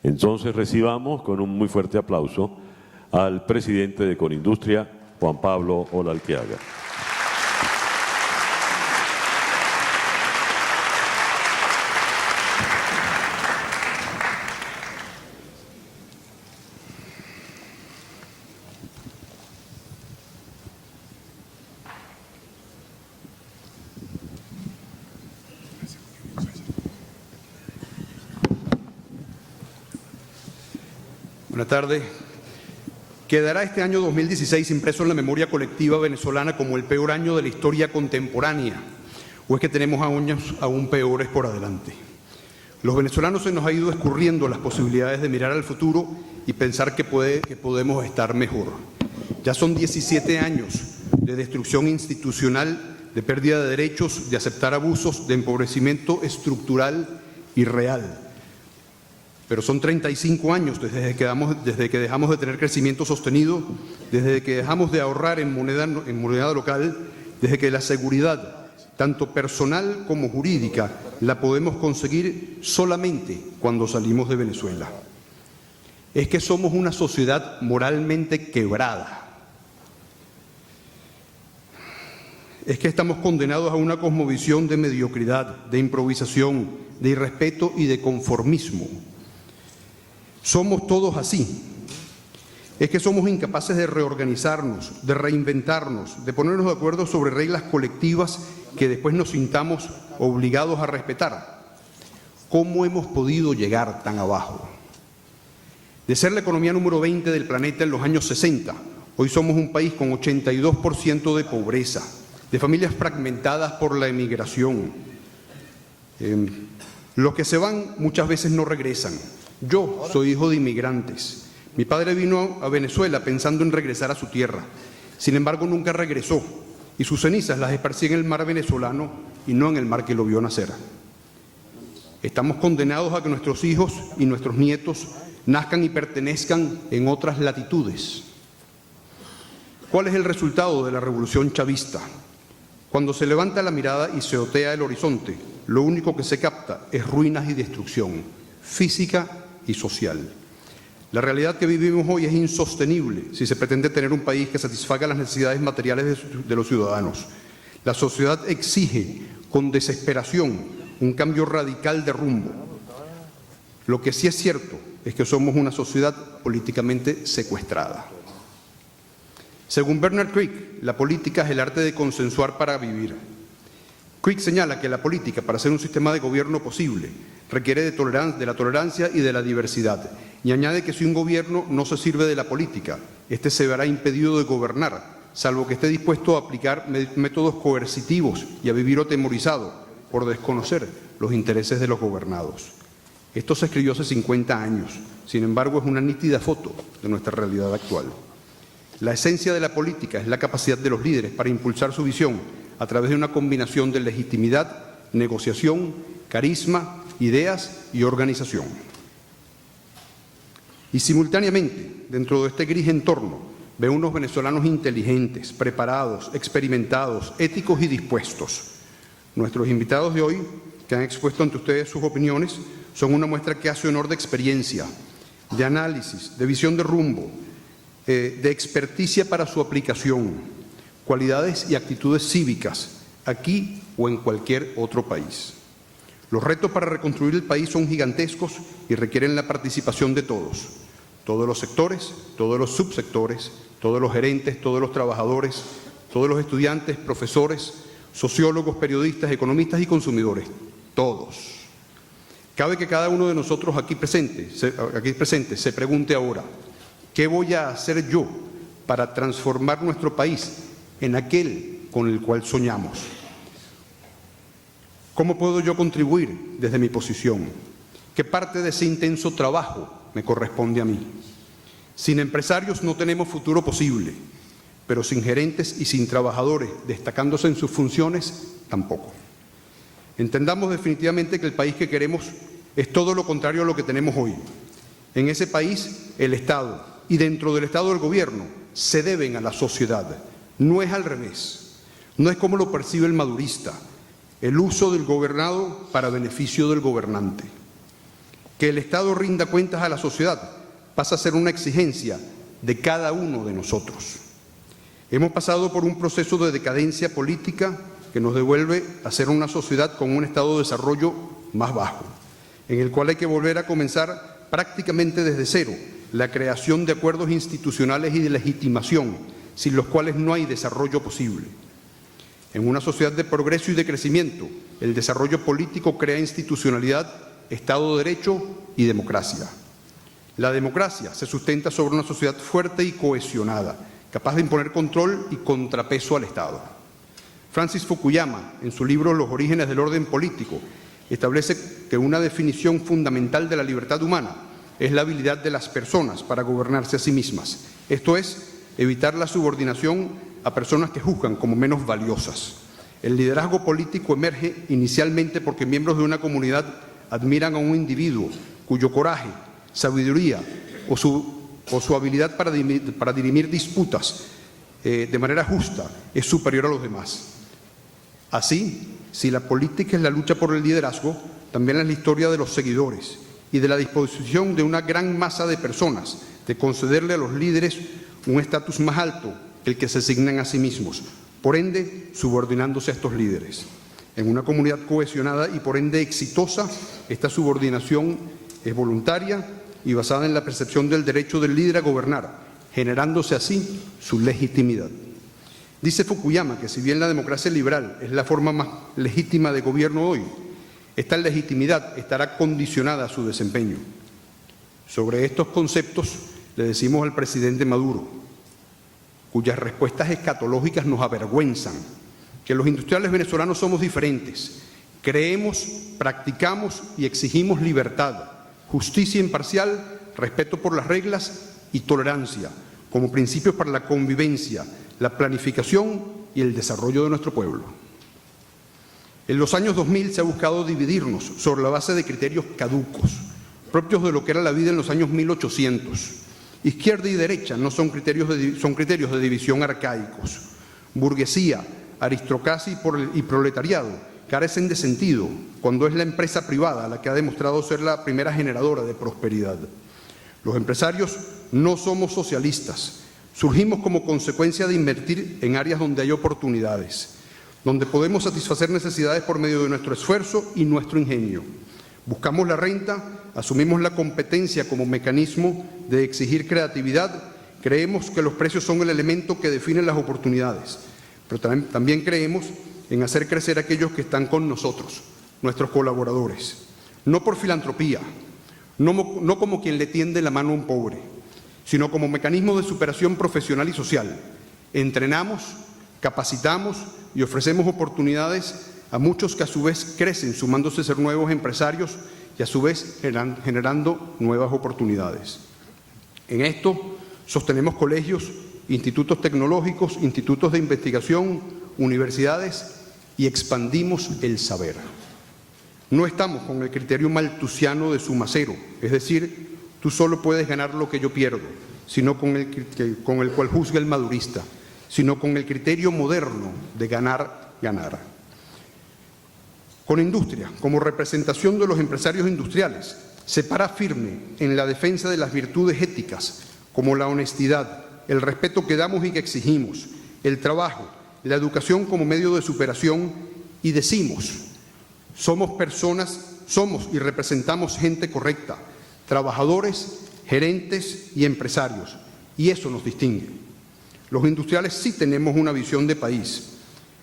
Entonces recibamos con un muy fuerte aplauso al presidente de Conindustria, Juan Pablo Olalteaga. Buenas tardes. Quedará este año 2016 impreso en la memoria colectiva venezolana como el peor año de la historia contemporánea, o es que tenemos años aún peores por adelante. Los venezolanos se nos ha ido escurriendo las posibilidades de mirar al futuro y pensar que podemos estar mejor. Ya son 17 años de destrucción institucional, de pérdida de derechos, de aceptar abusos, de empobrecimiento estructural y real. Pero son 35 años desde que dejamos de tener crecimiento sostenido, desde que dejamos de ahorrar en moneda local, desde que la seguridad, tanto personal como jurídica, la podemos conseguir solamente cuando salimos de Venezuela. Es que somos una sociedad moralmente quebrada. Es que estamos condenados a una cosmovisión de mediocridad, de improvisación, de irrespeto y de conformismo. Somos todos así. Es que somos incapaces de reorganizarnos, de reinventarnos, de ponernos de acuerdo sobre reglas colectivas que después nos sintamos obligados a respetar. ¿Cómo hemos podido llegar tan abajo? De ser la economía número 20 del planeta en los años 60, hoy somos un país con 82% de pobreza, de familias fragmentadas por la emigración. Los que se van muchas veces no regresan. Yo soy hijo de inmigrantes. Mi padre vino a Venezuela pensando en regresar a su tierra. Sin embargo, nunca regresó y sus cenizas las esparcí en el mar venezolano y no en el mar que lo vio nacer. Estamos condenados a que nuestros hijos y nuestros nietos nazcan y pertenezcan en otras latitudes. ¿Cuál es el resultado de la revolución chavista? Cuando se levanta la mirada y se otea el horizonte, lo único que se capta es ruinas y destrucción, física y social. La realidad que vivimos hoy es insostenible si se pretende tener un país que satisfaga las necesidades materiales de los ciudadanos. La sociedad exige con desesperación un cambio radical de rumbo. Lo que sí es cierto es que somos una sociedad políticamente secuestrada. Según Bernard Crick, la política es el arte de consensuar para vivir. Crick señala que la política, para ser un sistema de gobierno posible, requiere de la tolerancia y de la diversidad, y añade que si un gobierno no se sirve de la política, éste se verá impedido de gobernar, salvo que esté dispuesto a aplicar métodos coercitivos y a vivir atemorizado por desconocer los intereses de los gobernados. Esto se escribió hace 50 años, sin embargo es una nítida foto de nuestra realidad actual. La esencia de la política es la capacidad de los líderes para impulsar su visión a través de una combinación de legitimidad, negociación, carisma, ideas y organización. Y simultáneamente, dentro de este gris entorno, veo unos venezolanos inteligentes, preparados, experimentados, éticos y dispuestos. Nuestros invitados de hoy, que han expuesto ante ustedes sus opiniones, son una muestra que hace honor de experiencia, de análisis, de visión de rumbo, de experticia para su aplicación, cualidades y actitudes cívicas, aquí o en cualquier otro país. Los retos para reconstruir el país son gigantescos y requieren la participación de todos los sectores, todos los subsectores, todos los gerentes, todos los trabajadores, todos los estudiantes, profesores, sociólogos, periodistas, economistas y consumidores, todos. Cabe que cada uno de nosotros aquí presente se pregunte ahora, ¿qué voy a hacer yo para transformar nuestro país en aquel con el cual soñamos? ¿Cómo puedo yo contribuir desde mi posición? ¿Qué parte de ese intenso trabajo me corresponde a mí? Sin empresarios no tenemos futuro posible, pero sin gerentes y sin trabajadores destacándose en sus funciones, tampoco. Entendamos definitivamente que el país que queremos es todo lo contrario a lo que tenemos hoy. En ese país, el Estado y dentro del Estado el Gobierno se deben a la sociedad. No es al revés. No es como lo percibe el madurista, el uso del gobernado para beneficio del gobernante. Que el Estado rinda cuentas a la sociedad pasa a ser una exigencia de cada uno de nosotros. Hemos pasado por un proceso de decadencia política que nos devuelve a ser una sociedad con un estado de desarrollo más bajo, en el cual hay que volver a comenzar prácticamente desde cero la creación de acuerdos institucionales y de legitimación, sin los cuales no hay desarrollo posible. En una sociedad de progreso y de crecimiento, el desarrollo político crea institucionalidad, Estado de Derecho y democracia. La democracia se sustenta sobre una sociedad fuerte y cohesionada, capaz de imponer control y contrapeso al Estado. Francis Fukuyama, en su libro Los orígenes del orden político, establece que una definición fundamental de la libertad humana es la habilidad de las personas para gobernarse a sí mismas, esto es, evitar la subordinación a personas que juzgan como menos valiosas. El liderazgo político emerge inicialmente porque miembros de una comunidad admiran a un individuo cuyo coraje, sabiduría o su habilidad para dirimir disputas de manera justa es superior a los demás. Así, si la política es la lucha por el liderazgo, también es la historia de los seguidores y de la disposición de una gran masa de personas de concederle a los líderes un estatus más alto que el que se asignan a sí mismos, por ende subordinándose a estos líderes. En una comunidad cohesionada y por ende exitosa, esta subordinación es voluntaria y basada en la percepción del derecho del líder a gobernar, generándose así su legitimidad. Dice Fukuyama que si bien la democracia liberal es la forma más legítima de gobierno hoy, esta legitimidad estará condicionada a su desempeño. Sobre estos conceptos le decimos al presidente Maduro, cuyas respuestas escatológicas nos avergüenzan, que los industriales venezolanos somos diferentes. Creemos, practicamos y exigimos libertad, justicia imparcial, respeto por las reglas y tolerancia, como principios para la convivencia, la planificación y el desarrollo de nuestro pueblo. En los años 2000 se ha buscado dividirnos sobre la base de criterios caducos, propios de lo que era la vida en los años 1800. Izquierda y derecha no son criterios de división arcaicos. Burguesía, aristocracia y proletariado carecen de sentido cuando es la empresa privada la que ha demostrado ser la primera generadora de prosperidad. Los empresarios no somos socialistas. Surgimos como consecuencia de invertir en áreas donde hay oportunidades, donde podemos satisfacer necesidades por medio de nuestro esfuerzo y nuestro ingenio. Buscamos la renta, asumimos la competencia como mecanismo de exigir creatividad, creemos que los precios son el elemento que define las oportunidades, pero también creemos en hacer crecer a aquellos que están con nosotros, nuestros colaboradores, no por filantropía, no como quien le tiende la mano a un pobre, sino como mecanismo de superación profesional y social. Entrenamos, capacitamos y ofrecemos oportunidades a muchos que a su vez crecen sumándose a ser nuevos empresarios y a su vez generando nuevas oportunidades. En esto sostenemos colegios, institutos tecnológicos, institutos de investigación, universidades y expandimos el saber. No estamos con el criterio maltusiano de suma cero, es decir, tú solo puedes ganar lo que yo pierdo, sino con el cual juzga el madurista, sino con el criterio moderno de ganar, ganar. Con Industria, como representación de los empresarios industriales, se para firme en la defensa de las virtudes éticas, como la honestidad, el respeto que damos y que exigimos, el trabajo, la educación como medio de superación, y decimos, somos y representamos gente correcta, trabajadores, gerentes y empresarios, y eso nos distingue. Los industriales sí tenemos una visión de país.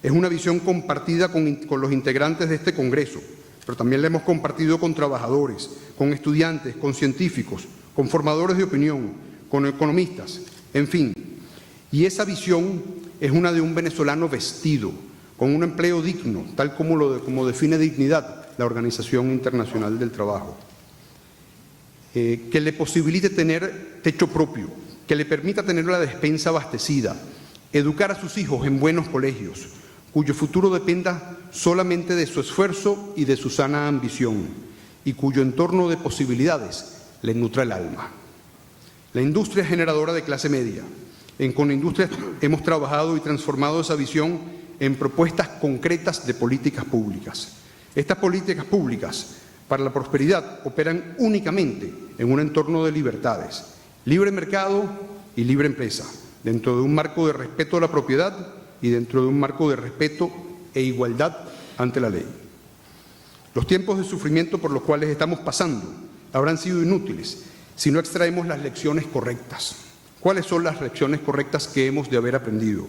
Es una visión compartida con los integrantes de este Congreso, pero también la hemos compartido con trabajadores, con estudiantes, con científicos, con formadores de opinión, con economistas, en fin. Y esa visión es una de un venezolano vestido, con un empleo digno, tal como define dignidad la Organización Internacional del Trabajo. Que le posibilite tener techo propio, que le permita tener la despensa abastecida, educar a sus hijos en buenos colegios, cuyo futuro dependa solamente de su esfuerzo y de su sana ambición, y cuyo entorno de posibilidades le nutra el alma. La industria es generadora de clase media. En Conindustria hemos trabajado y transformado esa visión en propuestas concretas de políticas públicas. Estas políticas públicas para la prosperidad operan únicamente en un entorno de libertades, libre mercado y libre empresa, dentro de un marco de respeto a la propiedad y dentro de un marco de respeto e igualdad ante la ley. Los tiempos de sufrimiento por los cuales estamos pasando habrán sido inútiles si no extraemos las lecciones correctas. ¿Cuáles son las lecciones correctas que hemos de haber aprendido?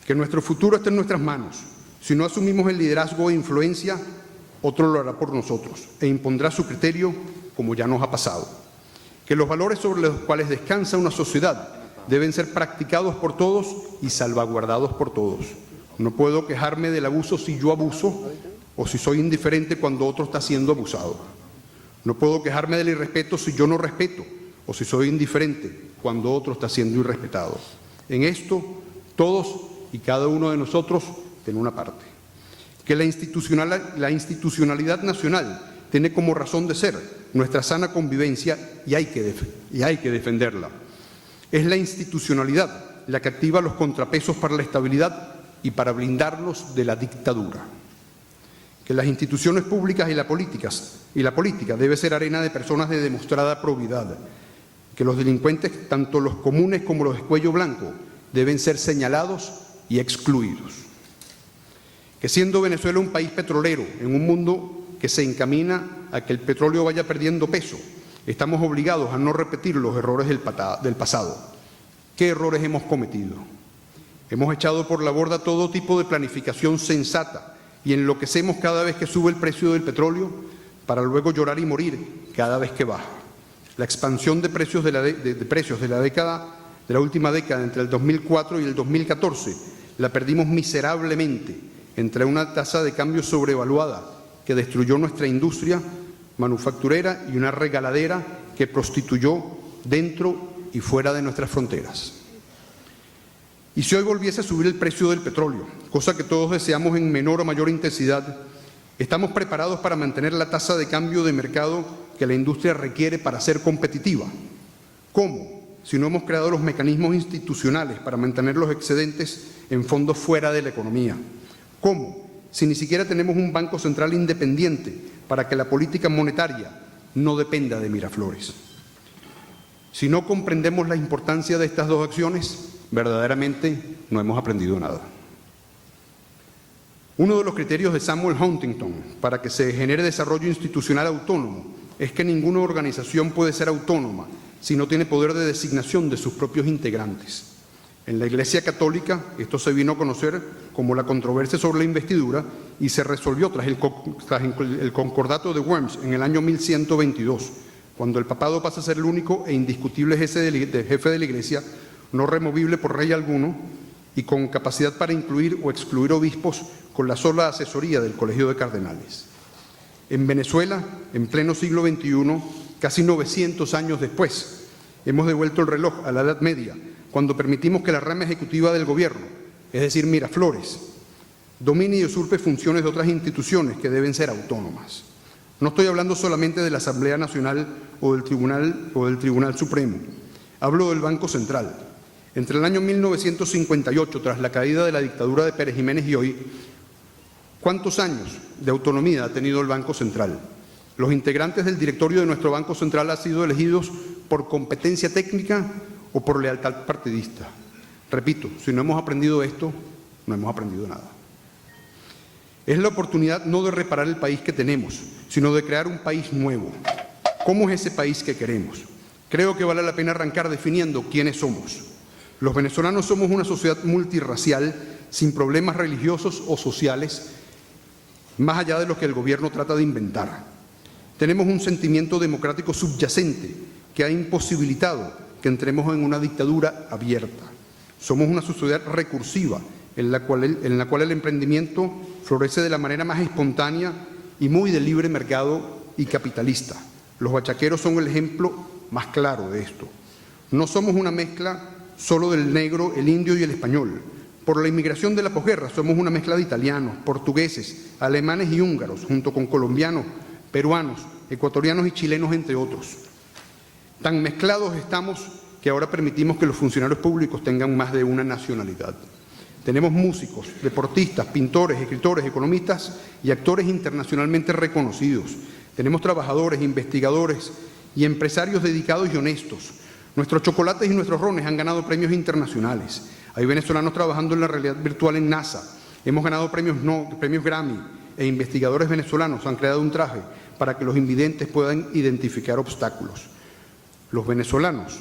Que nuestro futuro está en nuestras manos. Si no asumimos el liderazgo e influencia, otro lo hará por nosotros e impondrá su criterio como ya nos ha pasado. Que los valores sobre los cuales descansa una sociedad deben ser practicados por todos y salvaguardados por todos. No puedo quejarme del abuso si yo abuso o si soy indiferente cuando otro está siendo abusado. No puedo quejarme del irrespeto si yo no respeto o si soy indiferente cuando otro está siendo irrespetado. En esto, todos y cada uno de nosotros tiene una parte. Que la institucionalidad nacional tiene como razón de ser nuestra sana convivencia y hay que defenderla. Es la institucionalidad la que activa los contrapesos para la estabilidad y para blindarlos de la dictadura. Que las instituciones públicas y la política debe ser arena de personas de demostrada probidad. Que los delincuentes, tanto los comunes como los de cuello blanco, deben ser señalados y excluidos. Que siendo Venezuela un país petrolero en un mundo que se encamina a que el petróleo vaya perdiendo peso, estamos obligados a no repetir los errores del pasado. ¿Qué errores hemos cometido? Hemos echado por la borda todo tipo de planificación sensata y enloquecemos cada vez que sube el precio del petróleo para luego llorar y morir cada vez que baja. La expansión de precios de la última década entre el 2004 y el 2014 la perdimos miserablemente entre una tasa de cambio sobrevaluada que destruyó nuestra industria manufacturera y una regaladera que prostituyó dentro y fuera de nuestras fronteras. Y si hoy volviese a subir el precio del petróleo, cosa que todos deseamos en menor o mayor intensidad, ¿estamos preparados para mantener la tasa de cambio de mercado que la industria requiere para ser competitiva? ¿Cómo? Si no hemos creado los mecanismos institucionales para mantener los excedentes en fondos fuera de la economía. ¿Cómo? Si ni siquiera tenemos un Banco Central independiente para que la política monetaria no dependa de Miraflores. Si no comprendemos la importancia de estas dos acciones, verdaderamente no hemos aprendido nada. Uno de los criterios de Samuel Huntington para que se genere desarrollo institucional autónomo es que ninguna organización puede ser autónoma si no tiene poder de designación de sus propios integrantes. En la Iglesia Católica esto se vino a conocer como la controversia sobre la investidura y se resolvió tras el Concordato de Worms en el año 1122, cuando el papado pasa a ser el único e indiscutible jefe de la Iglesia, no removible por rey alguno y con capacidad para incluir o excluir obispos con la sola asesoría del Colegio de Cardenales. En Venezuela, en pleno siglo XXI, casi 900 años después, hemos devuelto el reloj a la Edad Media, cuando permitimos que la rama ejecutiva del gobierno, es decir, Miraflores, domine y usurpe funciones de otras instituciones que deben ser autónomas. No estoy hablando solamente de la Asamblea Nacional o del Tribunal Supremo. Hablo del Banco Central. Entre el año 1958, tras la caída de la dictadura de Pérez Jiménez y hoy, ¿cuántos años de autonomía ha tenido el Banco Central? Los integrantes del directorio de nuestro Banco Central han sido elegidos por competencia técnica o por lealtad partidista. Repito, si no hemos aprendido esto, no hemos aprendido nada. Es la oportunidad no de reparar el país que tenemos, sino de crear un país nuevo. ¿Cómo es ese país que queremos? Creo que vale la pena arrancar definiendo quiénes somos. Los venezolanos somos una sociedad multirracial, sin problemas religiosos o sociales, más allá de lo que el gobierno trata de inventar. Tenemos un sentimiento democrático subyacente que ha imposibilitado que entremos en una dictadura abierta. Somos una sociedad recursiva en la cual el emprendimiento florece de la manera más espontánea y muy de libre mercado y capitalista. Los bachaqueros son el ejemplo más claro de esto. No somos una mezcla solo del negro, el indio y el español. Por la inmigración de la posguerra somos una mezcla de italianos, portugueses, alemanes y húngaros, junto con colombianos, peruanos, ecuatorianos y chilenos, entre otros. Tan mezclados estamos que ahora permitimos que los funcionarios públicos tengan más de una nacionalidad. Tenemos músicos, deportistas, pintores, escritores, economistas y actores internacionalmente reconocidos. Tenemos trabajadores, investigadores y empresarios dedicados y honestos. Nuestros chocolates y nuestros rones han ganado premios internacionales. Hay venezolanos trabajando en la realidad virtual en NASA. Hemos ganado premios Grammy e investigadores venezolanos han creado un traje para que los invidentes puedan identificar obstáculos. Los venezolanos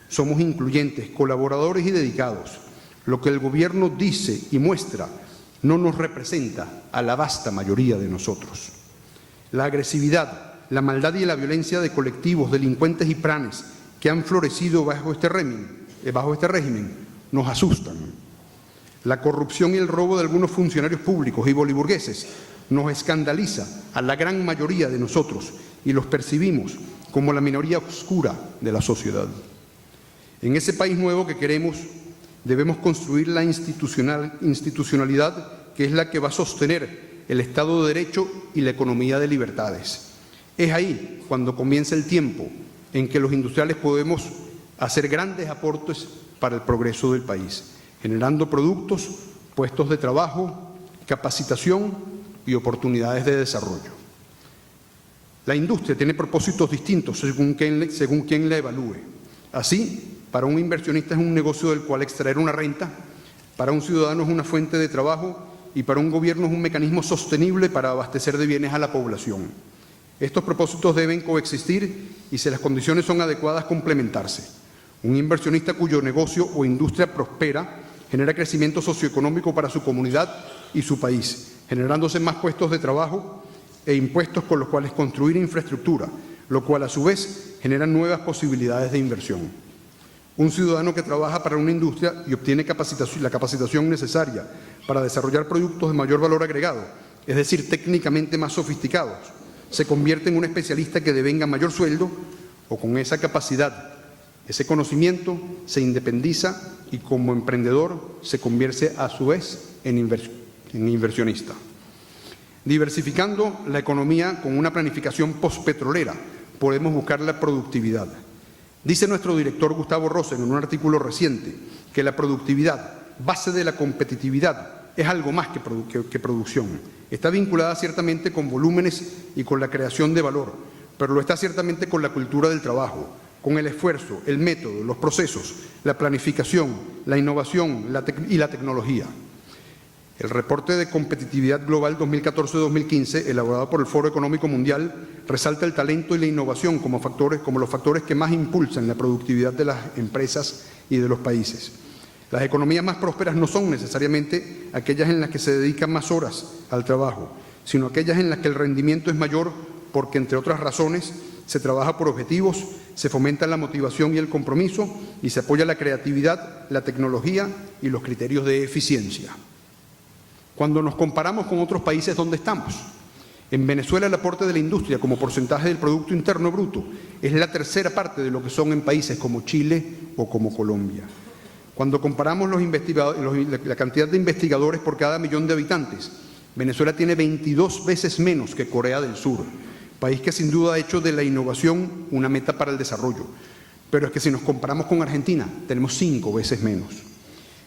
somos incluyentes, colaboradores y dedicados. Lo que el gobierno dice y muestra no nos representa a la vasta mayoría de nosotros. La agresividad, la maldad y la violencia de colectivos, delincuentes y pranes que han florecido bajo este régimen nos asustan. La corrupción y el robo de algunos funcionarios públicos y boliburgueses nos escandaliza a la gran mayoría de nosotros y los percibimos como la minoría oscura de la sociedad. En ese país nuevo que queremos, debemos construir la institucionalidad que es la que va a sostener el Estado de Derecho y la economía de libertades. Es ahí cuando comienza el tiempo en que los industriales podemos hacer grandes aportes para el progreso del país, generando productos, puestos de trabajo, capacitación y oportunidades de desarrollo. La industria tiene propósitos distintos según quien la evalúe. Así, para un inversionista es un negocio del cual extraer una renta, para un ciudadano es una fuente de trabajo y para un gobierno es un mecanismo sostenible para abastecer de bienes a la población. Estos propósitos deben coexistir y, si las condiciones son adecuadas, complementarse. Un inversionista cuyo negocio o industria prospera genera crecimiento socioeconómico para su comunidad y su país, generándose más puestos de trabajo e impuestos con los cuales construir infraestructura, lo cual a su vez genera nuevas posibilidades de inversión. Un ciudadano que trabaja para una industria y obtiene la capacitación necesaria para desarrollar productos de mayor valor agregado, es decir, técnicamente más sofisticados, se convierte en un especialista que devenga mayor sueldo o con esa capacidad, ese conocimiento, se independiza y como emprendedor se convierte a su vez en inversionista. Diversificando la economía con una planificación postpetrolera, podemos buscar la productividad. Dice nuestro director Gustavo Rosen en un artículo reciente que la productividad, base de la competitividad, es algo más que producción. Está vinculada ciertamente con volúmenes y con la creación de valor, pero lo está ciertamente con la cultura del trabajo, con el esfuerzo, el método, los procesos, la planificación, la innovación y la tecnología. El reporte de competitividad global 2014-2015, elaborado por el Foro Económico Mundial, resalta el talento y la innovación como los factores que más impulsan la productividad de las empresas y de los países. Las economías más prósperas no son necesariamente aquellas en las que se dedican más horas al trabajo, sino aquellas en las que el rendimiento es mayor porque, entre otras razones, se trabaja por objetivos, se fomenta la motivación y el compromiso y se apoya la creatividad, la tecnología y los criterios de eficiencia. Cuando nos comparamos con otros países, ¿dónde estamos? En Venezuela el aporte de la industria como porcentaje del Producto Interno Bruto es la tercera parte de lo que son en países como Chile o como Colombia. Cuando comparamos la cantidad de investigadores por cada millón de habitantes, Venezuela tiene 22 veces menos que Corea del Sur, país que sin duda ha hecho de la innovación una meta para el desarrollo. Pero es que si nos comparamos con Argentina, tenemos 5 veces menos.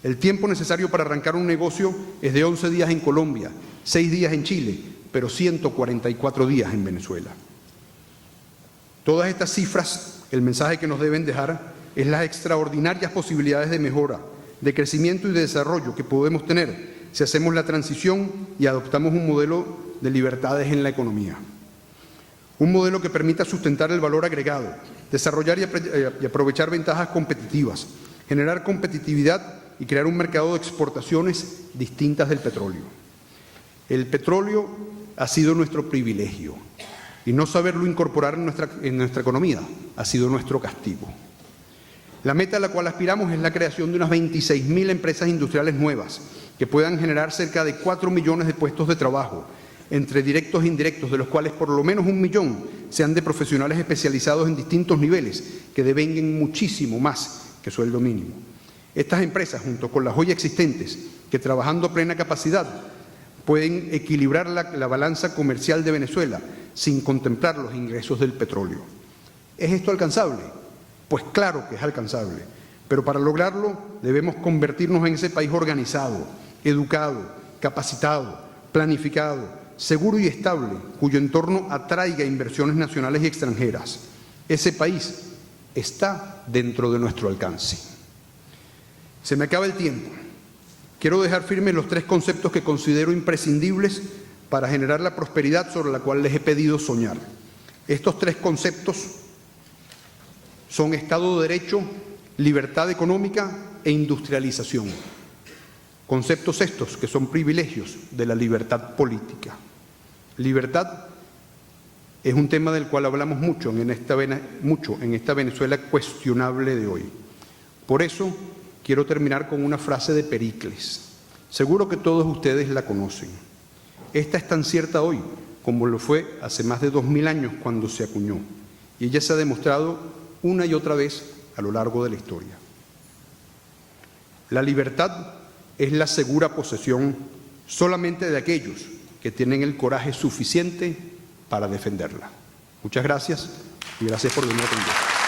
El tiempo necesario para arrancar un negocio es de 11 días en Colombia, 6 días en Chile, pero 144 días en Venezuela. Todas estas cifras, el mensaje que nos deben dejar es las extraordinarias posibilidades de mejora, de crecimiento y de desarrollo que podemos tener si hacemos la transición y adoptamos un modelo de libertades en la economía. Un modelo que permita sustentar el valor agregado, desarrollar y aprovechar ventajas competitivas, generar competitividad y crear un mercado de exportaciones distintas del petróleo. El petróleo ha sido nuestro privilegio y no saberlo incorporar en nuestra economía ha sido nuestro castigo. La meta a la cual aspiramos es la creación de unas 26.000 empresas industriales nuevas que puedan generar cerca de 4 millones de puestos de trabajo, entre directos e indirectos, de los cuales por lo menos 1 millón sean de profesionales especializados en distintos niveles que devenguen muchísimo más que sueldo mínimo. Estas empresas, junto con las hoy existentes, que trabajando a plena capacidad, pueden equilibrar la balanza comercial de Venezuela sin contemplar los ingresos del petróleo. ¿Es esto alcanzable? Pues claro que es alcanzable, pero para lograrlo debemos convertirnos en ese país organizado, educado, capacitado, planificado, seguro y estable, cuyo entorno atraiga inversiones nacionales y extranjeras. Ese país está dentro de nuestro alcance. Se me acaba el tiempo. Quiero dejar firmes los 3 conceptos que considero imprescindibles para generar la prosperidad sobre la cual les he pedido soñar. Estos 3 conceptos son Estado de Derecho, libertad económica e industrialización. Conceptos estos que son privilegios de la libertad política. Libertad es un tema del cual hablamos mucho en esta Venezuela cuestionable de hoy. Por eso quiero terminar con una frase de Pericles. Seguro que todos ustedes la conocen. Esta es tan cierta hoy como lo fue hace más de 2000 años cuando se acuñó. Y ella se ha demostrado una y otra vez a lo largo de la historia. La libertad es la segura posesión solamente de aquellos que tienen el coraje suficiente para defenderla. Muchas gracias y gracias por venir a atender.